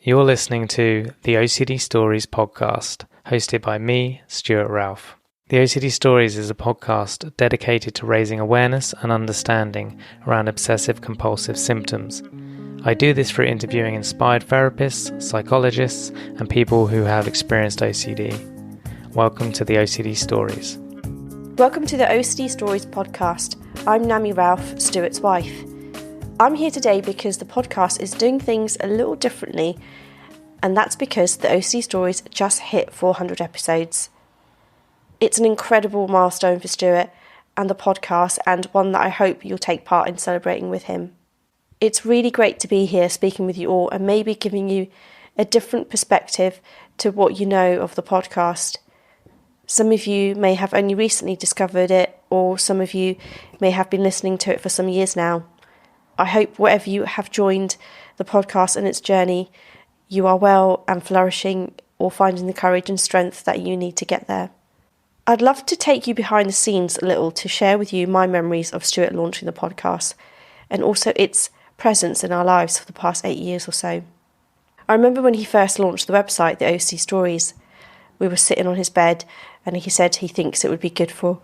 You're listening to the OCD Stories podcast, hosted by me, Stuart Ralph. The OCD Stories is a podcast dedicated to raising awareness and understanding around obsessive-compulsive symptoms. I do this through interviewing inspired therapists, psychologists, and people who have experienced OCD. Welcome to the OCD Stories. Welcome to the OCD Stories podcast. I'm Nami Ralph, Stuart's wife. I'm here today because the podcast is doing things a little differently, and that's because the OCD Stories just hit 400 episodes. It's an incredible milestone for Stuart and the podcast, and one that I hope you'll take part in celebrating with him. It's really great to be here speaking with you all and maybe giving you a different perspective to what you know of the podcast. Some of you may have only recently discovered it, or some of you may have been listening to it for some years now. I hope wherever you have joined the podcast and its journey, you are well and flourishing, or finding the courage and strength that you need to get there. I'd love to take you behind the scenes a little to share with you my memories of Stuart launching the podcast, and also its presence in our lives for the past 8 years or so. I remember when he first launched the website, the OCD Stories. We were sitting on his bed and he said he thinks it would be good for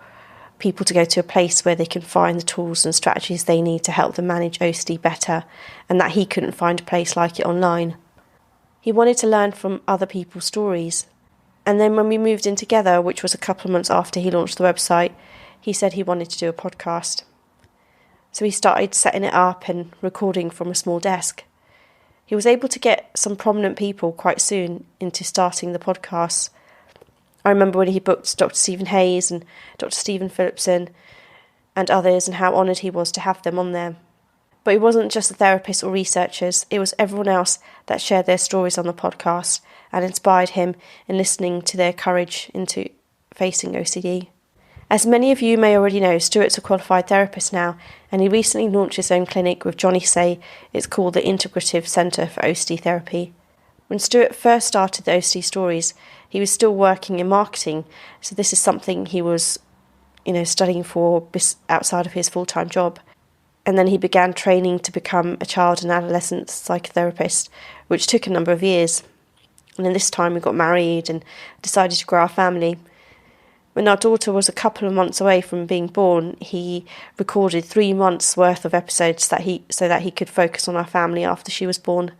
people to go to a place where they can find the tools and strategies they need to help them manage OCD better, and that he couldn't find a place like it online. He wanted to learn from other people's stories. And then when we moved in together, which was a couple of months after he launched the website, he said he wanted to do a podcast. So he started setting it up and recording from a small desk. He was able to get some prominent people quite soon into starting the podcast. I remember when he booked Dr. Stephen Hayes and Dr. Stephen Phillipson and others, and how honoured he was to have them on there. But it wasn't just the therapists or researchers, it was everyone else that shared their stories on the podcast and inspired him in listening to their courage into facing OCD. As many of you may already know, Stuart's a qualified therapist now, and he recently launched his own clinic with Johnny Say. It's called the Integrative Centre for OCD Therapy. When Stuart first started the OCD Stories, he was still working in marketing, so this is something he was, studying for outside of his full-time job. And then he began training to become a child and adolescent psychotherapist, which took a number of years. And then this time we got married and decided to grow our family. When our daughter was a couple of months away from being born, he recorded 3 months' worth of episodes so that he could focus on our family after she was born.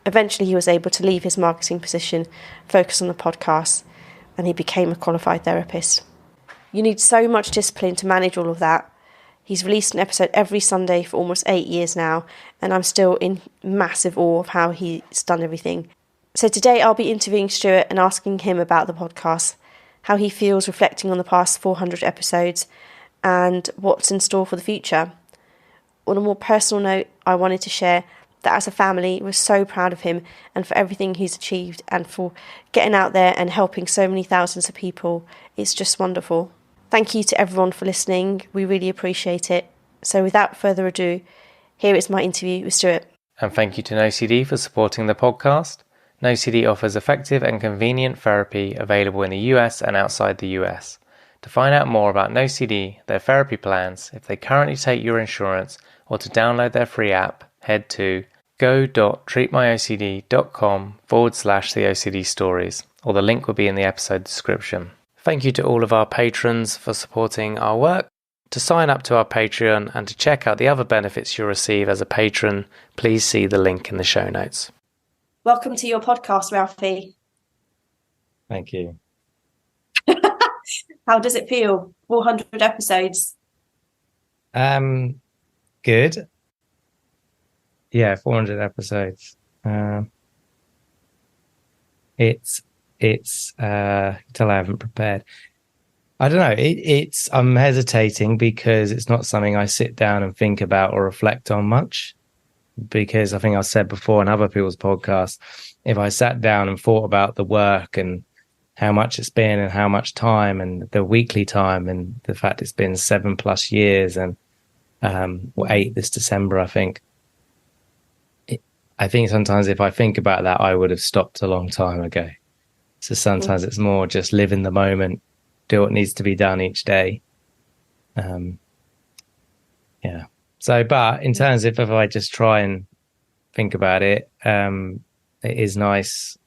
Eventually he was able to leave his marketing position, focus on the podcast, and he became a qualified therapist. You need so much discipline to manage all of that. He's released an episode every Sunday for almost 8 years now, and I'm still in massive awe of how he's done everything. So today I'll be interviewing Stuart and asking him about the podcast, how he feels reflecting on the past 400 episodes, and what's in store for the future. On a more personal note, I wanted to share that as a family, we're so proud of him and for everything he's achieved and for getting out there and helping so many thousands of people. It's just wonderful. Thank you to everyone for listening. We really appreciate it. So without further ado, here is my interview with Stuart. And thank you to NoCD for supporting the podcast. NoCD offers effective and convenient therapy available in the US and outside the US. To find out more about NoCD, their therapy plans, if they currently take your insurance, or to download their free app, head to go.treatmyocd.com/the OCD Stories, or the link will be in the episode description. Thank you to all of our patrons for supporting our work. To sign up to our Patreon and to check out the other benefits you'll receive as a patron, please see the link in the show notes. Welcome to your podcast, Ralphie. Thank you. How does it feel? 400 episodes. Good. Yeah, 400 episodes. It's till I haven't prepared. I don't know. I'm hesitating because it's not something I sit down and think about or reflect on much. Because I think I've said before in other people's podcasts, if I sat down and thought about the work and how much it's been and how much time and the weekly time and the fact it's been 7+ years and 8 this December, I think. I think sometimes if I think about that, I would have stopped a long time ago. So sometimes it's more just live in the moment, do what needs to be done each day. So, but in terms of if I just try and think about it, it is nice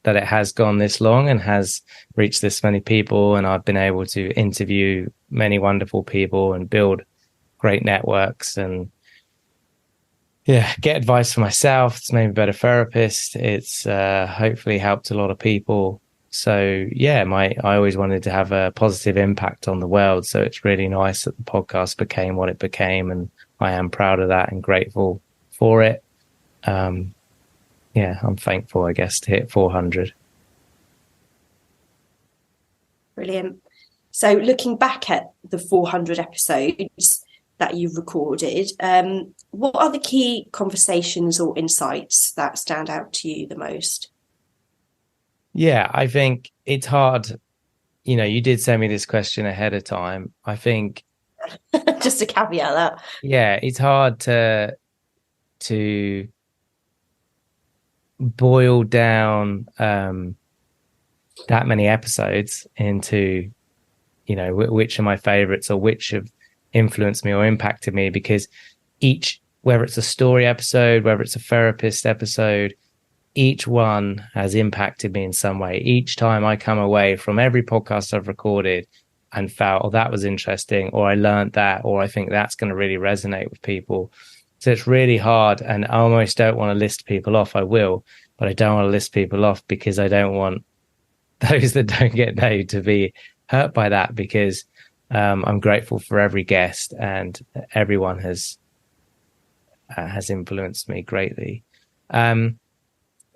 that it has gone this long and has reached this many people, and I've been able to interview many wonderful people and build great networks and get advice for myself. It's made me a better therapist. It's hopefully helped a lot of people. So I always wanted to have a positive impact on the world. So it's really nice that the podcast became what it became, and I am proud of that and grateful for it. I'm thankful, I guess, to hit 400. Brilliant. So looking back at the 400 episodes that you've recorded, what are the key conversations or insights that stand out to you the most? Yeah, I think it's hard. You did send me this question ahead of time. I think just to caveat that. Yeah, it's hard to boil down that many episodes into, which are my favorites or which have influenced me or impacted me, because whether it's a story episode, whether it's a therapist episode, each one has impacted me in some way. Each time I come away from every podcast I've recorded and felt, oh, that was interesting, or I learned that, or I think that's going to really resonate with people. So it's really hard, and I almost don't want to list people off. I will, but I don't want to list people off because I don't want those that don't get named to be hurt by that, because I'm grateful for every guest, and everyone has influenced me greatly. And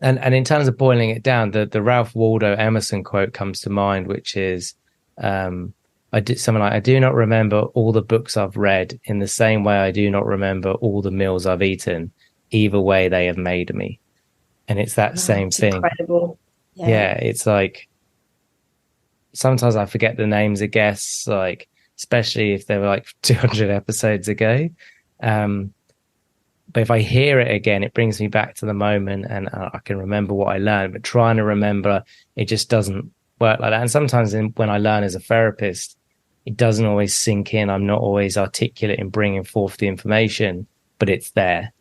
in terms of boiling it down, the Ralph Waldo Emerson quote comes to mind, which is, I do not remember all the books I've read in the same way I do not remember all the meals I've eaten. Either way, they have made me. And it's that same thing. Incredible. Yeah, it's like sometimes I forget the names of guests, like especially if they were like 200 episodes ago. But if I hear it again, it brings me back to the moment, and I can remember what I learned. But trying to remember, it just doesn't work like that. And sometimes when I learn as a therapist, it doesn't always sink in. I'm not always articulate in bringing forth the information, but it's there.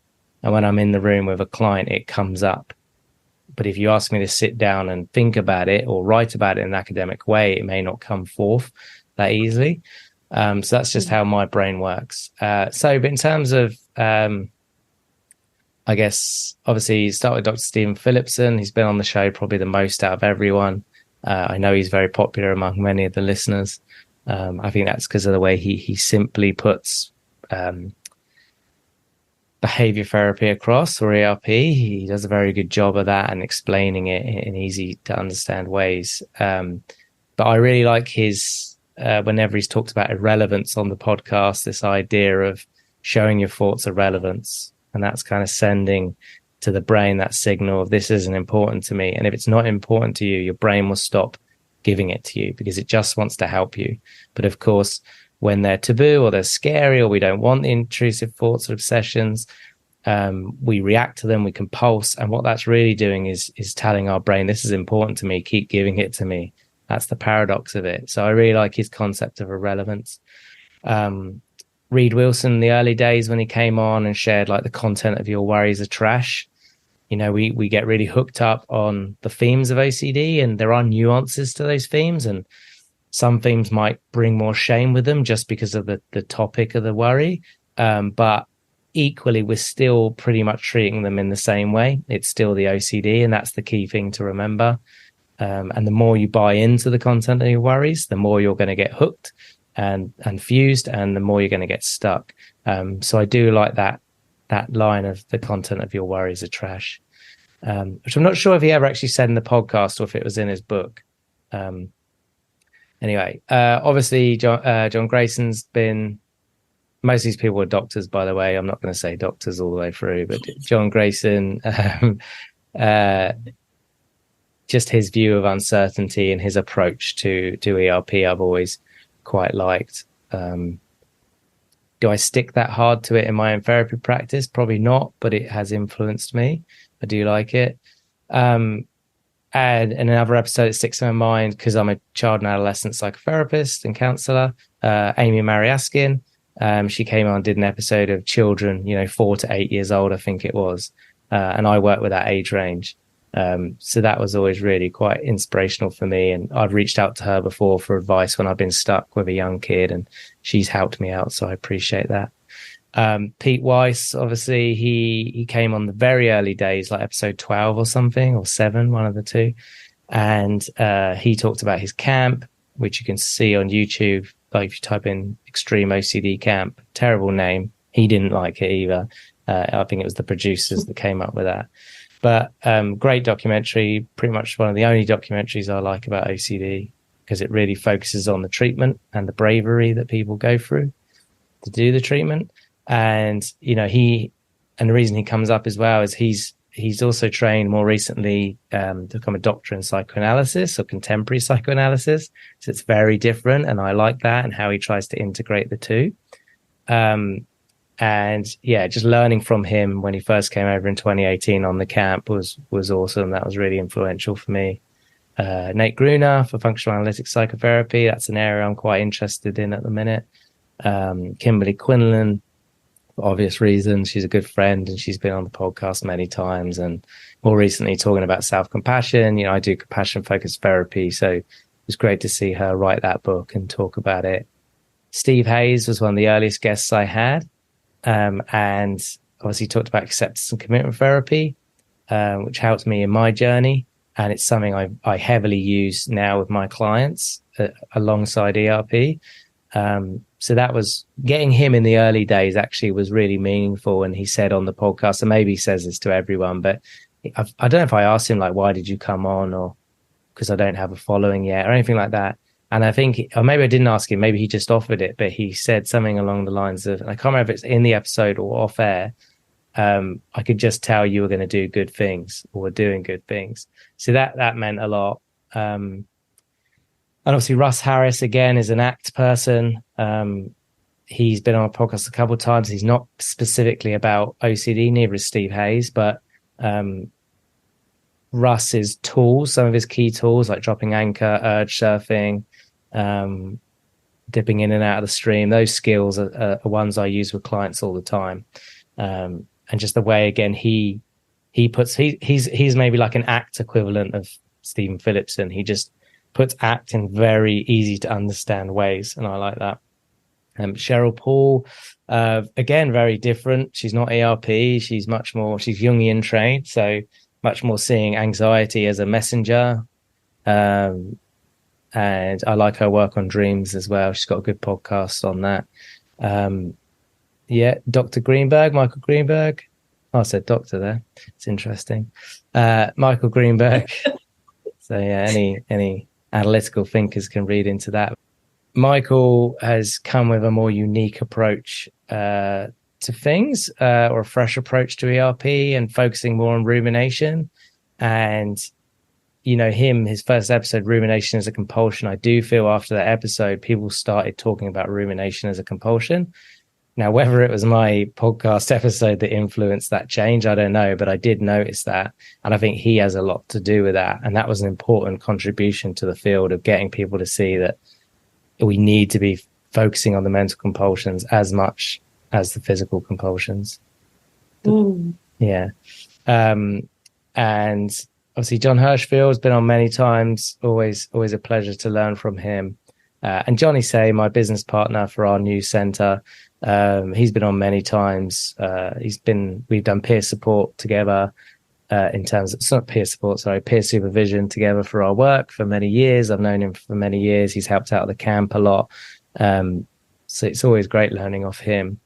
And when I'm in the room with a client, it comes up. But if you ask me to sit down and think about it or write about it in an academic way, it may not come forth that easily. So that's just how my brain works. But in terms of, I guess, obviously, start with Dr. Stephen Phillipson. He's been on the show probably the most out of everyone. I know he's very popular among many of the listeners. I think that's because of the way he simply puts behavior therapy across, or ERP. He does a very good job of that and explaining it in easy to understand ways. But I really like his, whenever he's talked about irrelevance on the podcast, this idea of showing your thoughts are relevance. And that's kind of sending to the brain that signal of this isn't important to me. And if it's not important to you, your brain will stop giving it to you because it just wants to help you. But of course, when they're taboo or they're scary or we don't want the intrusive thoughts or obsessions, we react to them, we compulse. And what that's really doing is telling our brain, this is important to me, keep giving it to me. That's the paradox of it. So I really like his concept of irrelevance. Reed Wilson in the early days when he came on and shared like the content of your worries are trash. We get really hooked up on the themes of OCD, and there are nuances to those themes, and some themes might bring more shame with them just because of the topic of the worry. But equally, we're still pretty much treating them in the same way. It's still the OCD, and that's the key thing to remember. And the more you buy into the content of your worries, the more you're going to get hooked and fused, and the more you're going to get stuck. So I do like that line of the content of your worries are trash, which I'm not sure if he ever actually said in the podcast or if it was in his book. Anyway, obviously John Grayson's been, most of these people are doctors, by the way. I'm not going to say doctors all the way through, but John Grayson, just his view of uncertainty and his approach to ERP, I've always quite liked. Do I stick that hard to it in my own therapy practice? Probably not, but it has influenced me. I do like it. And in another episode, it sticks in my mind because I'm a child and adolescent psychotherapist and counselor, Amy Mariaskin. She came on, did an episode of children, 4 to 8 years old, I think it was. and I work with that age range. So that was always really quite inspirational for me. And I've reached out to her before for advice when I've been stuck with a young kid, and she's helped me out. So I appreciate that. Pete Weiss, obviously, he came on the very early days, like episode 12 or something, or 7, one of the two. And he talked about his camp, which you can see on YouTube. Like if you type in Extreme OCD Camp, terrible name. He didn't like it either. I think it was the producers that came up with that. But great documentary, pretty much one of the only documentaries I like about OCD, because it really focuses on the treatment and the bravery that people go through to do the treatment. And, you know, the reason he comes up as well is he's also trained more recently to become a doctor in psychoanalysis or contemporary psychoanalysis. So it's very different. And I like that and how he tries to integrate the two. And yeah, just learning from him when he first came over in 2018 on the camp was awesome. That was really influential for me. Nate Gruner for functional analytic psychotherapy. That's an area I'm quite interested in at the minute. Kimberly Quinlan, for obvious reasons. She's a good friend and she's been on the podcast many times, and more recently talking about self-compassion. You know, I do compassion focused therapy. So it was great to see her write that book and talk about it. Steve Hayes was one of the earliest guests I had. And obviously talked about acceptance and commitment therapy, which helped me in my journey. And it's something I heavily use now with my clients alongside ERP. So that was getting him in the early days actually was really meaningful. And he said on the podcast, and maybe he says this to everyone, but I don't know if I asked him like, why did you come on, or because I don't have a following yet or anything like that. And I think, or maybe I didn't ask him, maybe he just offered it, but he said something along the lines of, and I can't remember if it's in the episode or off air, I could just tell you were going to do good things or were doing good things. So that meant a lot. And obviously Russ Harris, again, is an ACT person. He's been on a podcast a couple of times. He's not specifically about OCD, neither is Steve Hayes, but Russ's tools, some of his key tools like dropping anchor, urge surfing, dipping in and out of the stream, those skills are ones I use with clients all the time. And just the way, again, he's maybe like an ACT equivalent of Stephen Phillipson. He just puts ACT in very easy to understand ways, and I like that. Cheryl Paul, again, very different. She's not ERP. She's Jungian trained, so much more seeing anxiety as a messenger. And I like her work on dreams as well. She's got a good podcast on that. Dr. Greenberg, Michael Greenberg. Oh, I said doctor there. It's interesting. Michael Greenberg. So yeah, any analytical thinkers can read into that. Michael has come with a more unique approach to things, or a fresh approach to ERP, and focusing more on rumination. And you know, his first episode, rumination as a compulsion, I do feel after that episode, people started talking about rumination as a compulsion. Now, whether it was my podcast episode that influenced that change, I don't know, but I did notice that. And I think he has a lot to do with that. And that was an important contribution to the field of getting people to see that we need to be focusing on the mental compulsions as much as the physical compulsions. Yeah. And obviously John Hirschfield has been on many times. Always a pleasure to learn from him. And Johnny Say, my business partner for our new center, he's been on many times. We've done peer support together, in terms of, it's not peer support, sorry, peer supervision together for our work for many years. I've known him for many years. He's helped out at the camp a lot. So it's always great learning off him.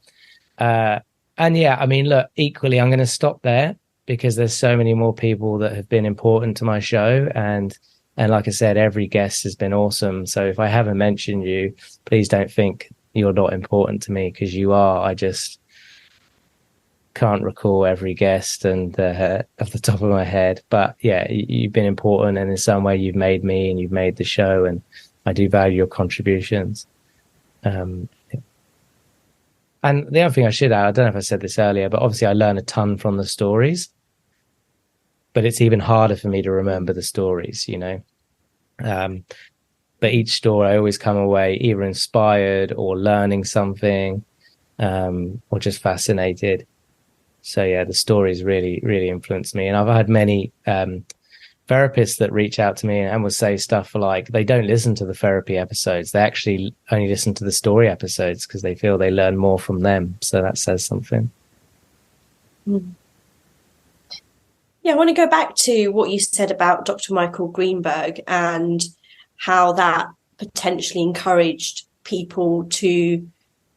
And yeah, I mean, look, equally, I'm going to stop there because there's so many more people that have been important to my show. And like I said, every guest has been awesome. So if I haven't mentioned you, please don't think you're not important to me, because you are. I just can't recall every guest and off the top of my head. But yeah, you've been important, and in some way you've made me and you've made the show, and I do value your contributions. And the other thing I should add, I don't know if I said this earlier, but obviously I learn a ton from the stories, but it's even harder for me to remember the stories, you know. But each story I always come away either inspired or learning something, or just fascinated. So yeah, the stories really, really influenced me. And I've had many therapists that reach out to me and will say stuff like they don't listen to the therapy episodes. They actually only listen to the story episodes because they feel they learn more from them. So that says something. Mm. Yeah, I want to go back to what you said about Dr. Michael Greenberg and how that potentially encouraged people to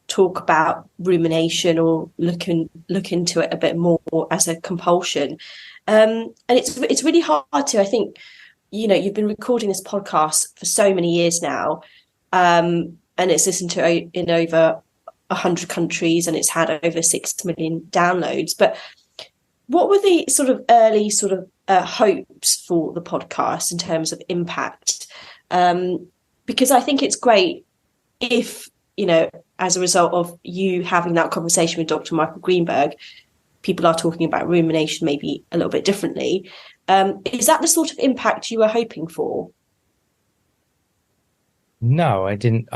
talk about rumination or look into it a bit more as a compulsion. And it's really hard to, I think, you've been recording this podcast for so many years now, and it's listened to in over 100 countries, and it's had over 6 million downloads. But what were the sort of early sort of hopes for the podcast in terms of impact? Because I think it's great if, as a result of you having that conversation with Dr. Michael Greenberg, people are talking about rumination maybe a little bit differently. Is that the sort of impact you were hoping for? No, I didn't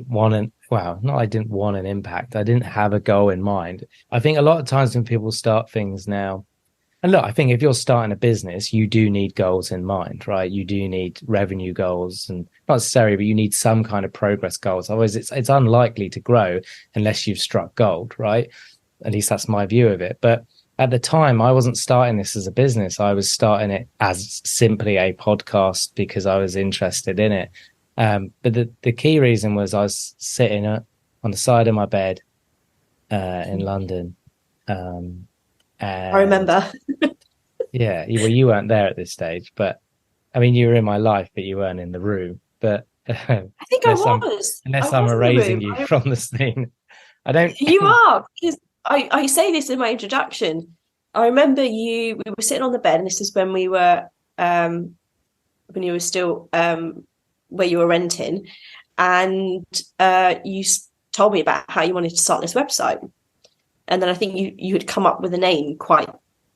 want an, well, not I didn't want an impact. I didn't have a goal in mind. I think a lot of times when people start things now, and look, I think if you're starting a business, you do need goals in mind, right? You do need revenue goals, and not necessarily, but you need some kind of progress goals. Otherwise, it's unlikely to grow unless you've struck gold, right? At least that's my view of it. But at the time, I wasn't starting this as a business. I was starting it as simply a podcast because I was interested in it. But the key reason was I was sitting on the side of my bed in London. And I remember. Yeah, well, you weren't there at this stage, but I mean, you were in my life, but you weren't in the room. But I think I was. Unless I'm erasing you from the scene, I don't. You are, because I say this in my introduction. I remember we were sitting on the bed, and this is when we were when you were still where you were renting, and you told me about how you wanted to start this website. And then I think you had come up with a name quite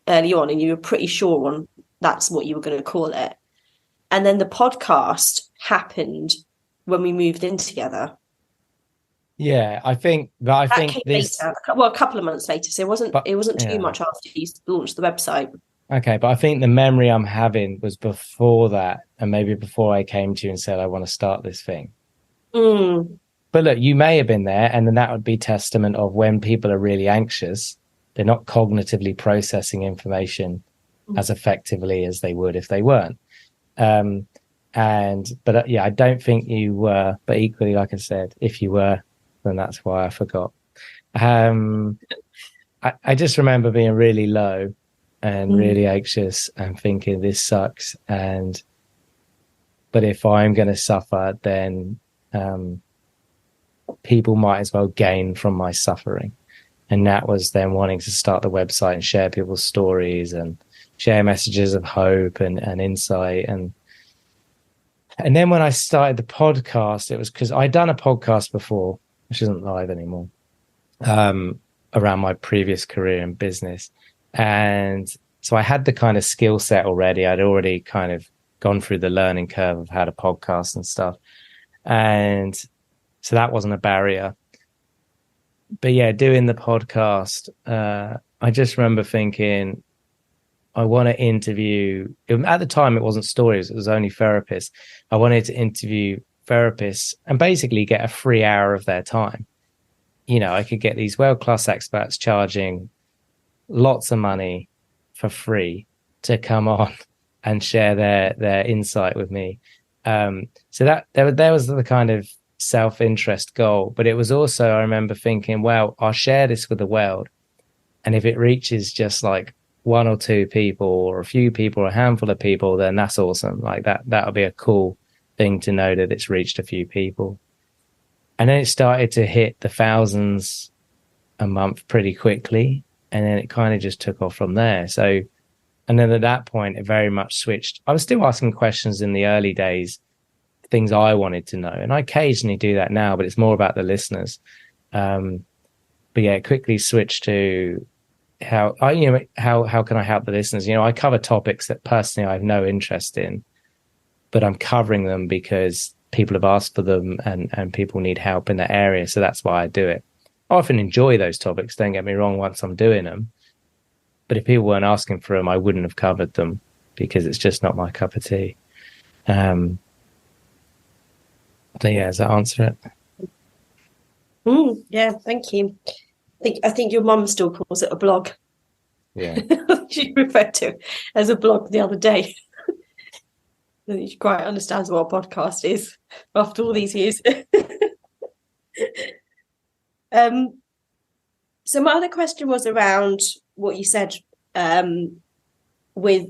early on, and you were pretty sure on that's what you were going to call it. And then the podcast happened when we moved in together. Yeah, I think this later, well, a couple of months later. So it wasn't too much after you launched the website. Okay, but I think the memory I'm having was before that, and maybe before I came to you and said I want to start this thing. Mm. But look, you may have been there, and then that would be testament of when people are really anxious, they're not cognitively processing information as effectively as they would if they weren't. But I don't think you were. But equally, like I said, if you were, then that's why I forgot. I just remember being really low and really anxious and thinking this sucks. But if I'm going to suffer, then people might as well gain from my suffering. And that was then wanting to start the website and share people's stories and share messages of hope and insight. And then when I started the podcast, it was because I'd done a podcast before, which isn't live anymore, around my previous career in business. And so I had the kind of skill set already. I'd already kind of gone through the learning curve of how to podcast and stuff. And so that wasn't a barrier. But yeah, doing the podcast, I just remember thinking, I want to interview, at the time it wasn't stories, it was only therapists. I wanted to interview therapists and basically get a free hour of their time. I could get these world-class experts charging lots of money for free to come on and share their insight with me. So that there was the kind of self-interest goal, but it was also, I remember thinking, well, I'll share this with the world, and if it reaches just like one or two people or a few people or a handful of people, then that's awesome. Like that'll be a cool thing to know that it's reached a few people. And then it started to hit the thousands a month pretty quickly, and then it kind of just took off from there. So, and then at that point it very much switched. I was still asking questions in the early days, things I wanted to know, and I occasionally do that now, but it's more about the listeners. But yeah, it quickly switched to how can I help the listeners? I cover topics that personally I have no interest in, but I'm covering them because people have asked for them and people need help in that area. So that's why I do it. I often enjoy those topics, don't get me wrong, once I'm doing them, But if people weren't asking for them, I wouldn't have covered them because it's just not my cup of tea. So yeah, does that answer it? Yeah, thank you. I think your mum still calls it a blog. Yeah. She referred to it as a blog the other day. She quite understands what a podcast is after all these years. So my other question was around what you said with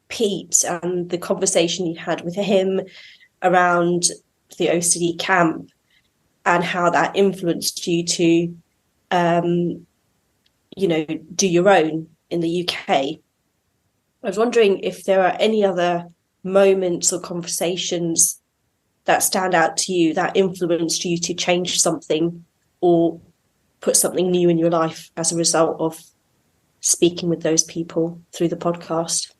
Pete and the conversation you had with him around the OCD camp and how that influenced you to, do your own in the UK. I was wondering if there are any other moments or conversations that stand out to you that influenced you to change something or put something new in your life as a result of speaking with those people through the podcast.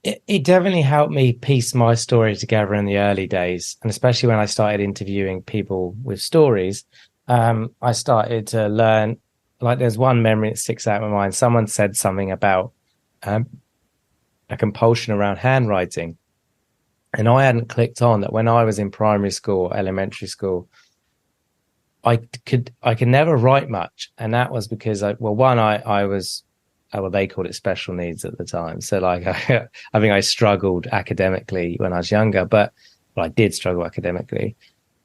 It definitely helped me piece my story together in the early days, and especially when I started interviewing people with stories. I started to learn, like, there's one memory that sticks out in my mind. Someone said something about a compulsion around handwriting, and I hadn't clicked on that when I was in primary school, elementary school, I could never write much, and that was because I was, well, they called it special needs at the time. So like, I think I struggled academically when I was younger, but I did struggle academically.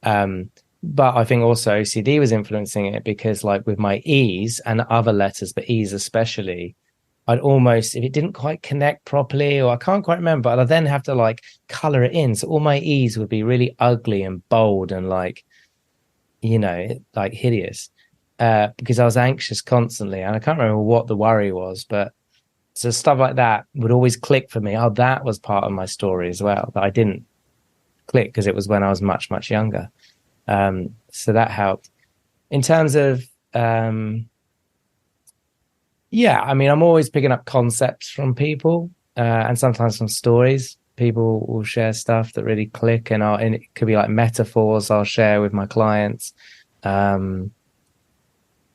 But I think also OCD was influencing it because, like, with my E's and other letters, but E's especially, I'd almost, if it didn't quite connect properly, or I can't quite remember, I'd then have to like color it in. So all my E's would be really ugly and bold and like, like hideous. Because I was anxious constantly, and I can't remember what the worry was, but so stuff like that would always click for me. Oh, that was part of my story as well, that I didn't click because it was when I was much, much younger. So that helped. In terms of, yeah, I mean, I'm always picking up concepts from people, and sometimes from stories. People will share stuff that really click, and it could be like metaphors I'll share with my clients.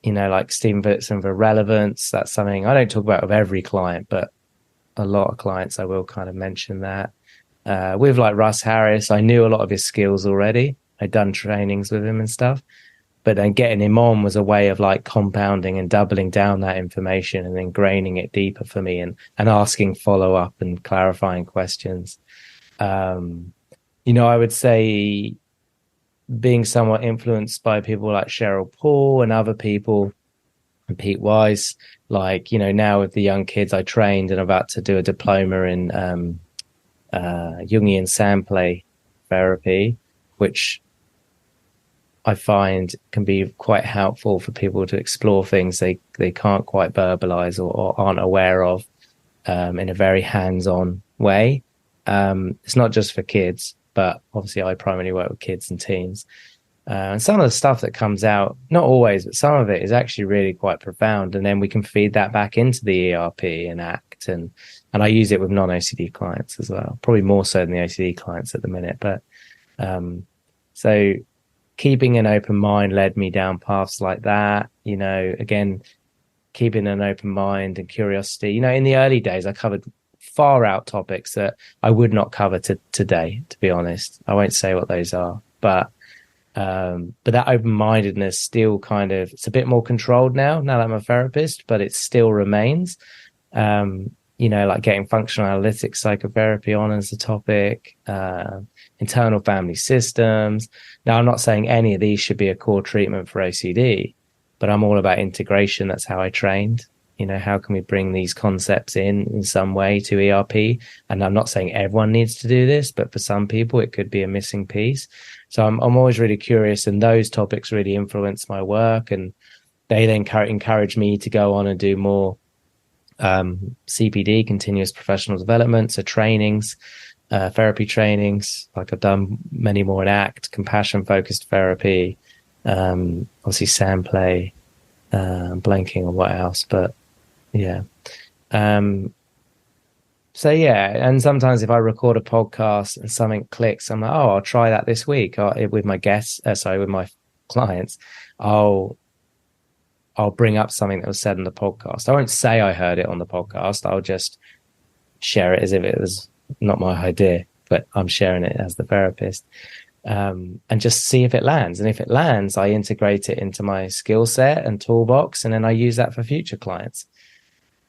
Like Stephen Whitson for relevance. That's something I don't talk about with every client, but a lot of clients I will kind of mention that. With like Russ Harris, I knew a lot of his skills already. I'd done trainings with him and stuff, but then getting him on was a way of like compounding and doubling down that information and then graining it deeper for me and asking follow up and clarifying questions. I would say being somewhat influenced by people like Cheryl Paul and other people, and Pete Wise, like, now with the young kids I trained and about to do a diploma in Jungian sand play therapy, which I find can be quite helpful for people to explore things they can't quite verbalize or aren't aware of, in a very hands-on way. It's not just for kids, but obviously I primarily work with kids and teens. And some of the stuff that comes out, not always, but some of it is actually really quite profound. And then we can feed that back into the ERP and ACT. And I use it with non-OCD clients as well, probably more so than the OCD clients at the minute. But so keeping an open mind led me down paths like that. Again, keeping an open mind and curiosity. In the early days, I covered far out topics that I would not cover today, to be honest. I won't say what those are, but that open-mindedness still kind of, it's a bit more controlled now that I'm a therapist, but it still remains. Like getting functional analytics psychotherapy on as a topic, internal family systems. Now, I'm not saying any of these should be a core treatment for OCD, but I'm all about integration. That's how I trained. How can we bring these concepts in some way to ERP? And I'm not saying everyone needs to do this, but for some people, it could be a missing piece. So I'm always really curious, and those topics really influence my work, and they then encourage me to go on and do more CPD, continuous professional development, so trainings, therapy trainings. Like I've done many more in ACT, compassion focused therapy, obviously sand play, blanking on what else, but yeah. So yeah, and sometimes if I record a podcast and something clicks, I'm like, oh, I'll try that this week with my guests, with my clients. I'll I'll bring up something that was said in the podcast. I won't say I heard it on the podcast. I'll just share it as if it was not my idea, but I'm sharing it as the therapist, and just see if it lands. And if it lands, I integrate it into my skill set and toolbox, and then I use that for future clients.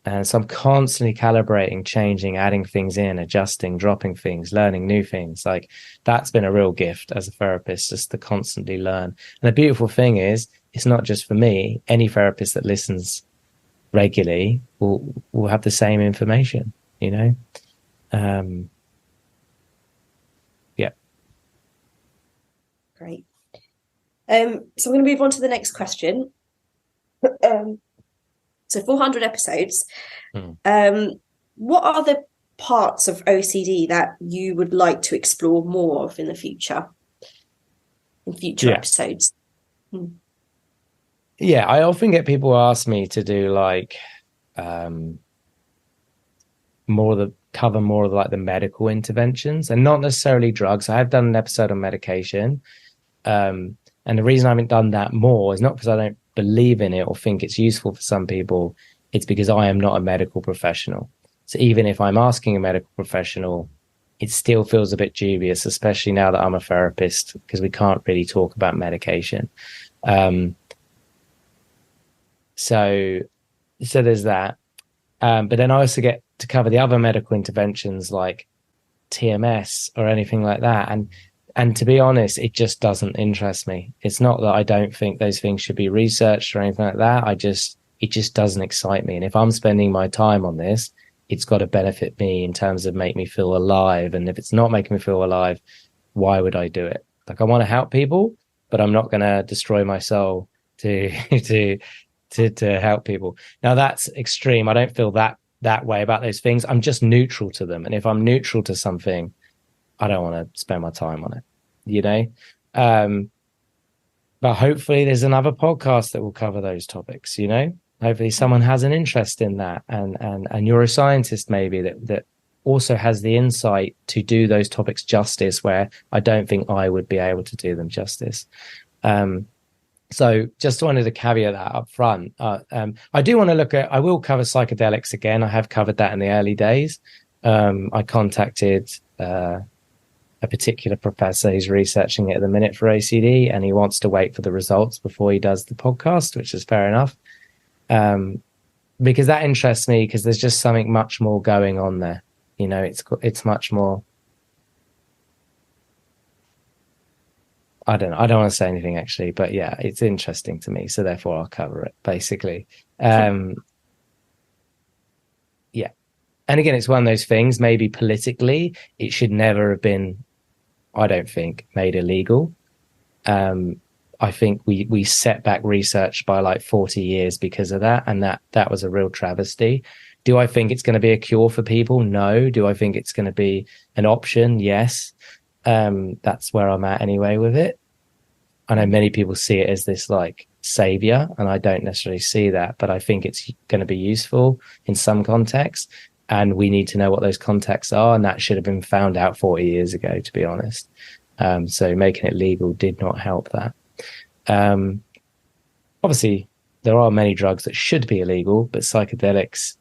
And so I'm constantly calibrating, changing, adding things in, adjusting, dropping things, learning new things. Like that's been a real gift as a therapist, just to constantly learn. And the beautiful thing is, it's not just for me. Any therapist that listens regularly will have the same information, you know? Yeah. Great. So I'm going to move on to the next question. So 400 episodes. What are the parts of OCD that you would like to explore more of in the future, in future episodes? Yeah, I often get people ask me to do like cover more of like the medical interventions and not necessarily drugs. I have done an episode on medication. And the reason I haven't done that more is not because I don't believe in it or think it's useful for some people. It's because I am not a medical professional. So even if I'm asking a medical professional, it still feels a bit dubious, especially now that I'm a therapist, because we can't really talk about medication. So there's that. But then I also get to cover the other medical interventions like TMS or anything like that. And to be honest, it just doesn't interest me. It's not that I don't think those things should be researched or anything like that. It just doesn't excite me. And if I'm spending my time on this, it's got to benefit me in terms of make me feel alive. And if it's not making me feel alive, why would I do it? Like I want to help people, but I'm not going to destroy my soul to help people. Now that's extreme. I don't feel that way about those things. I'm just neutral to them. And if I'm neutral to something, I don't want to spend my time on it, you know? But hopefully there's another podcast that will cover those topics, you know? Hopefully someone has an interest in that and you're a scientist maybe that also has the insight to do those topics justice where I don't think I would be able to do them justice. So just wanted to caveat that up front. I do want to I will cover psychedelics again. I have covered that in the early days. I contacted a particular professor who's researching it at the minute for OCD, and he wants to wait for the results before he does the podcast, which is fair enough. Because that interests me because there's just something much more going on there. You know, it's much more. I don't know. I don't want to say anything actually, but yeah, it's interesting to me. So therefore I'll cover it basically. Yeah. And again, it's one of those things, maybe politically, it should never have been, I don't think, made illegal. I think we set back research by like 40 years because of that. And that was a real travesty. Do I think it's going to be a cure for people? No. Do I think it's going to be an option? Yes. That's where I'm at anyway with it. I know many people see it as this like savior, and I don't necessarily see that, but I think it's going to be useful in some contexts. And we need to know what those contexts are. And that should have been found out 40 years ago, to be honest. So making it legal did not help that. Obviously, there are many drugs that should be illegal, but psychedelics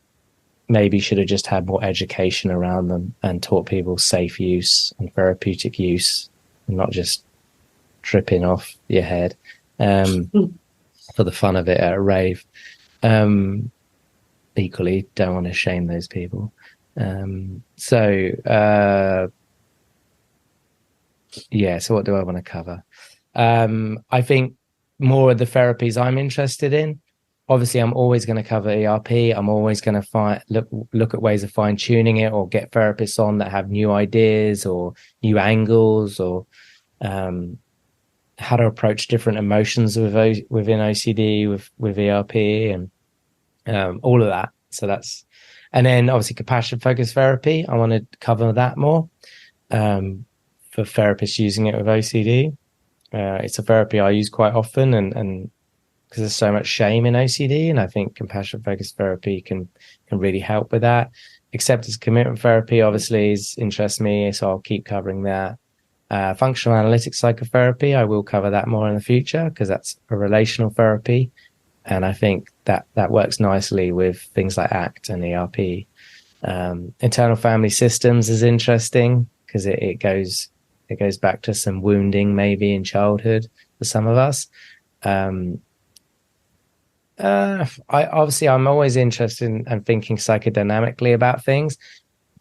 maybe should have just had more education around them and taught people safe use and therapeutic use and not just tripping off your head for the fun of it at a rave. Equally, don't want to shame those people. So what do I want to cover? I think more of the therapies I'm interested in. Obviously, I'm always going to cover ERP. I'm always going to look at ways of fine tuning it, or get therapists on that have new ideas or new angles, or how to approach different emotions within OCD with ERP and all of that. So and then obviously compassion focused therapy. I want to cover that more for therapists using it with OCD. It's a therapy I use quite often, and because there's so much shame in OCD, and I think compassion focused therapy can really help with that. Acceptance commitment therapy obviously interests me, so I'll keep covering that. Functional analytic psychotherapy, I will cover that more in the future because that's a relational therapy. And I think that works nicely with things like ACT and ERP. Internal family systems is interesting because it goes back to some wounding maybe in childhood for some of us. I'm always interested in and thinking psychodynamically about things.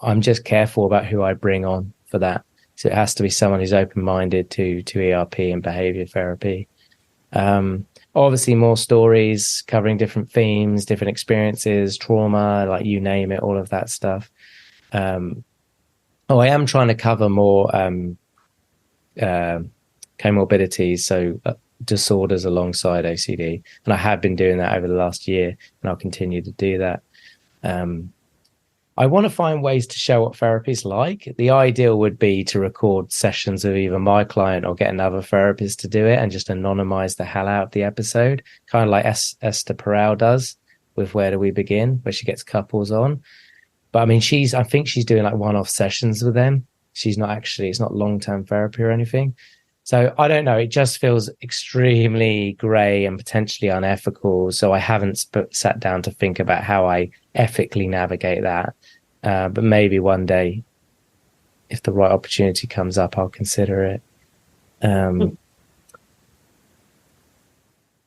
I'm just careful about who I bring on for that. So it has to be someone who's open-minded to ERP and behavior therapy. Obviously more stories covering different themes, different experiences, trauma, like you name it, all of that stuff. I am trying to cover more comorbidities, so disorders alongside OCD, and I have been doing that over the last year, and I'll continue to do that. I want to find ways to show what therapy is like. The ideal would be to record sessions of either my client or get another therapist to do it and just anonymize the hell out of the episode, kind of like Esther Perel does with Where Do We Begin, where she gets couples on. But I mean, I think she's doing like one-off sessions with them. She's not actually, it's not long-term therapy or anything. So I don't know. It just feels extremely grey and potentially unethical. So I haven't sat down to think about how I ethically navigate that. But maybe one day, if the right opportunity comes up, I'll consider it.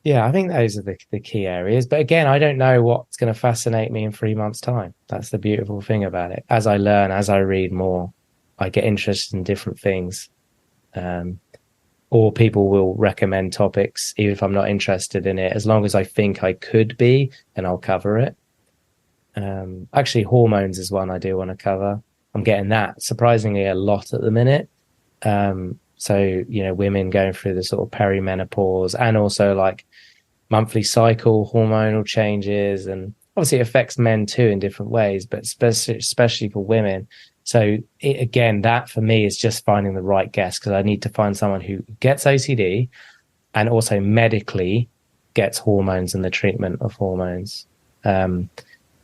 Yeah, I think those are the key areas. But again, I don't know what's going to fascinate me in 3 months' time. That's the beautiful thing about it. As I learn, as I read more, I get interested in different things. Or people will recommend topics, even if I'm not interested in it. As long as I think I could be, then I'll cover it. Actually, hormones is one I do want to cover. I'm getting that surprisingly a lot at the minute. So, women going through the sort of perimenopause and also like monthly cycle hormonal changes. And obviously it affects men too in different ways, but especially for women. So again, that for me is just finding the right guest, because I need to find someone who gets OCD and also medically gets hormones and the treatment of hormones. And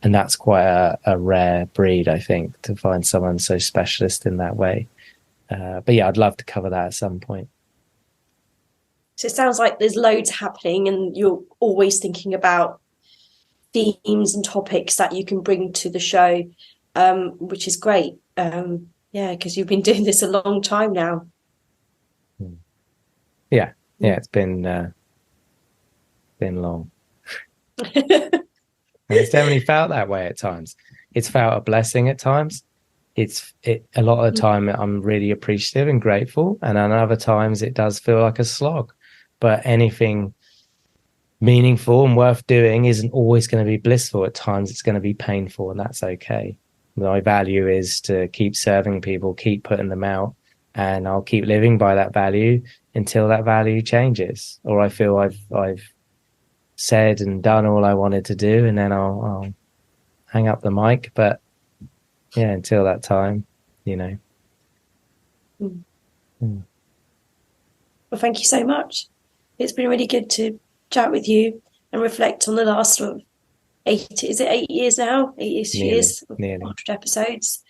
that's quite a rare breed, I think, to find someone so specialist in that way. But yeah, I'd love to cover that at some point. So it sounds like there's loads happening and you're always thinking about themes and topics that you can bring to the show, which is great. Because you've been doing this a long time now. Yeah, it's been long. And it's definitely felt that way at times. It's felt a blessing at times. A lot of the time I'm really appreciative and grateful, and on other times it does feel like a slog. But anything meaningful and worth doing isn't always going to be blissful. At times it's going to be painful, and that's okay. My value is to keep serving people, keep putting them out, and I'll keep living by that value until that value changes, or I feel I've said and done all I wanted to do, and then I'll hang up the mic. But yeah, until that time, Well, thank you so much. It's been really good to chat with you and reflect on the last sort of 8 years now? 8 years, 100 episodes.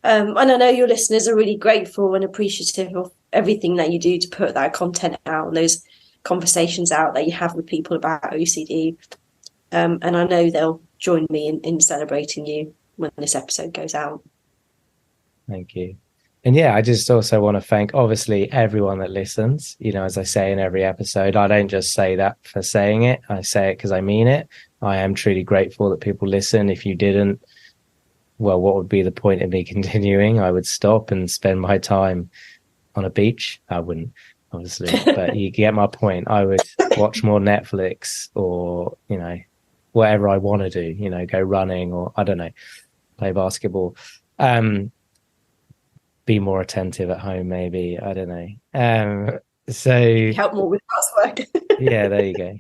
And I know your listeners are really grateful and appreciative of everything that you do to put that content out and those conversations out that you have with people about OCD. And I know they'll join me in celebrating you when this episode goes out. Thank you. And yeah, I just also want to thank, obviously, everyone that listens. As I say in every episode, I don't just say that for saying it. I say it because I mean it. I am truly grateful that people listen. If you didn't, well, what would be the point of me continuing? I would stop and spend my time on a beach. I wouldn't, obviously, but you get my point. I would watch more Netflix or, whatever I want to do, go running or, I don't know, play basketball. Be more attentive at home, maybe. I don't know. So help more with housework. Yeah, there you go.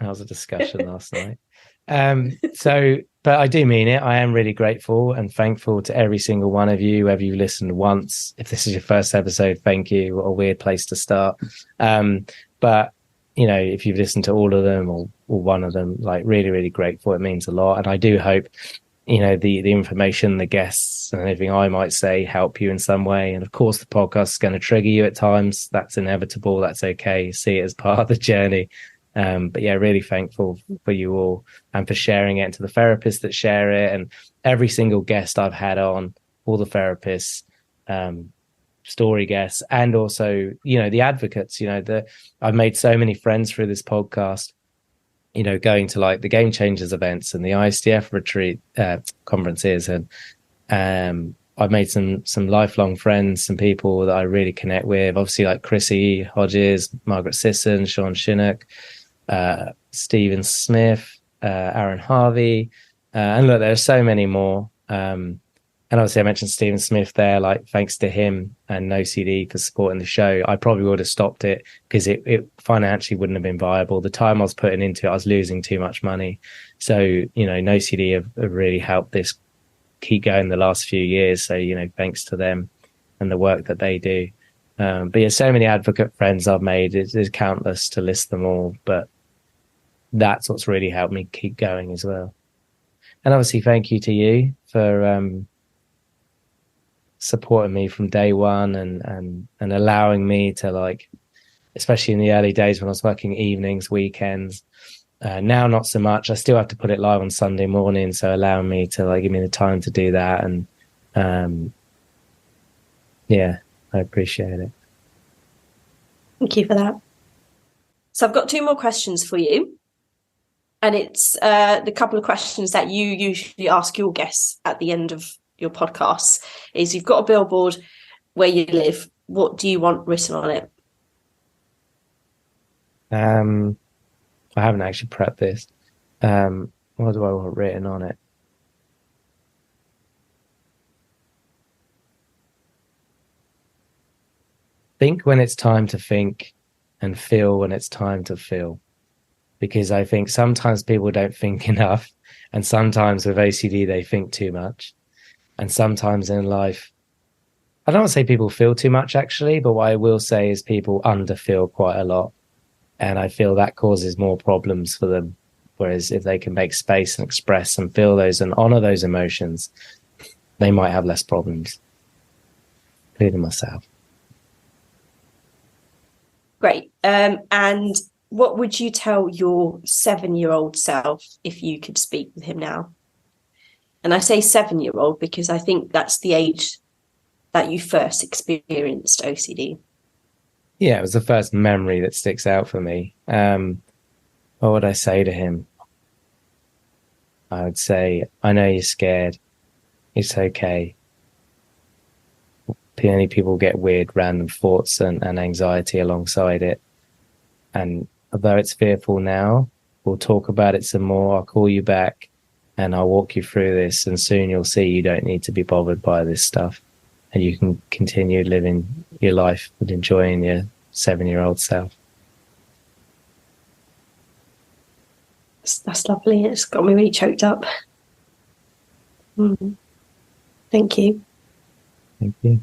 That was a discussion last night. But I do mean it. I am really grateful and thankful to every single one of you, whether you listened once. If this is your first episode, thank you. What a weird place to start. But if you've listened to all of them or one of them, like really, really grateful. It means a lot. And I do hope the information, the guests and anything I might say help you in some way. And of course, the podcast is going to trigger you at times. That's inevitable. That's okay. See it as part of the journey. But yeah, really thankful for you all and for sharing it, and to the therapists that share it, and every single guest I've had on, all the therapists, story guests, and also, the advocates. I've made so many friends through this podcast, going to like the Game Changers events and the ISDF retreat conferences, and I've made some lifelong friends, some people that I really connect with. Obviously, like Chrissy Hodges, Margaret Sisson, Sean Shinnock, Stephen Smith, Aaron Harvey, and look, there's so many more. And obviously, I mentioned Stephen Smith there. Like, thanks to him and NoCD for supporting the show. I probably would have stopped it because it financially wouldn't have been viable. The time I was putting into it, I was losing too much money. So, NoCD have really helped this keep going the last few years. So, thanks to them and the work that they do. But yeah, so many advocate friends I've made. It's countless to list them all, but that's what's really helped me keep going as well. And obviously, thank you to you for supporting me from day one and allowing me to, like, especially in the early days when I was working evenings, weekends. Now, not so much. I still have to put it live on Sunday morning, so allowing me to, like, give me the time to do that. And yeah, I appreciate it. Thank you for that. So I've got 2 more questions for you. And it's the couple of questions that you usually ask your guests at the end of your podcasts. Is you've got a billboard where you live. What do you want written on it? I haven't actually prepped this. What do I want written on it? Think when it's time to think, and feel when it's time to feel. Because I think sometimes people don't think enough, and sometimes with OCD they think too much, and sometimes in life, I don't want to say people feel too much actually, but what I will say is people underfeel quite a lot, and I feel that causes more problems for them. Whereas if they can make space and express and feel those and honor those emotions, they might have less problems, including myself. Great. And what would you tell your 7-year-old self if you could speak with him now? And I say 7-year-old because I think that's the age that you first experienced OCD. Yeah, it was the first memory that sticks out for me. What would I say to him? I would say, I know you're scared. It's okay. Many people get weird random thoughts and anxiety alongside it. And although it's fearful now, we'll talk about it some more. I'll call you back and I'll walk you through this, and soon you'll see you don't need to be bothered by this stuff, and you can continue living your life and enjoying your 7-year-old self. That's lovely. It's got me really choked up. Thank you. Thank you.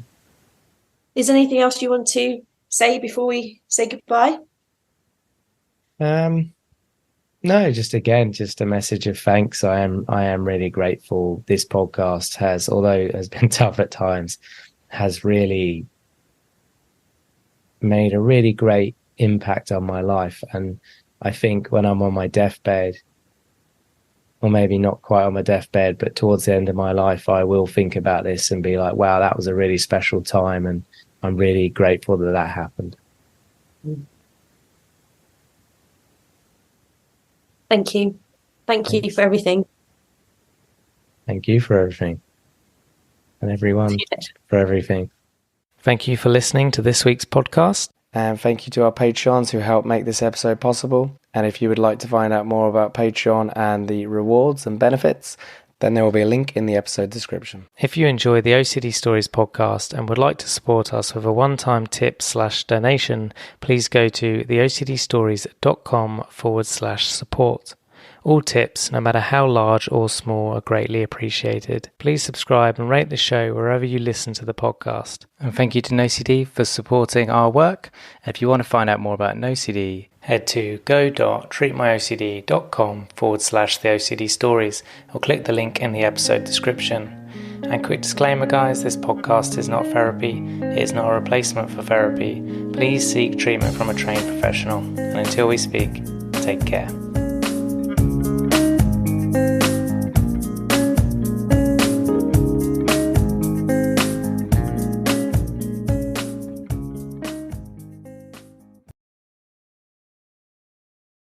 Is there anything else you want to say before we say goodbye? No, just a message of thanks. I am really grateful. This podcast has, although it has been tough at times, has really made a really great impact on my life. And I think when I'm on my deathbed, or maybe not quite on my deathbed, but towards the end of my life, I will think about this and be like, wow, that was a really special time. And I'm really grateful that happened. Thank you. Thank you for everything. Thank you for everything. And everyone for everything. Thank you for listening to this week's podcast. And thank you to our Patreons who helped make this episode possible. And if you would like to find out more about Patreon and the rewards and benefits, then there will be a link in the episode description. If you enjoy the OCD Stories podcast and would like to support us with a one-time tip/donation, please go to theocdstories.com/support. All tips, no matter how large or small, are greatly appreciated. Please subscribe and rate the show wherever you listen to the podcast. And thank you to NoCD for supporting our work. And if you want to find out more about NoCD, head to go.treatmyocd.com/theOCD stories or click the link in the episode description. And quick disclaimer, guys, this podcast is not therapy. It is not a replacement for therapy. Please seek treatment from a trained professional. And until we speak, Take care.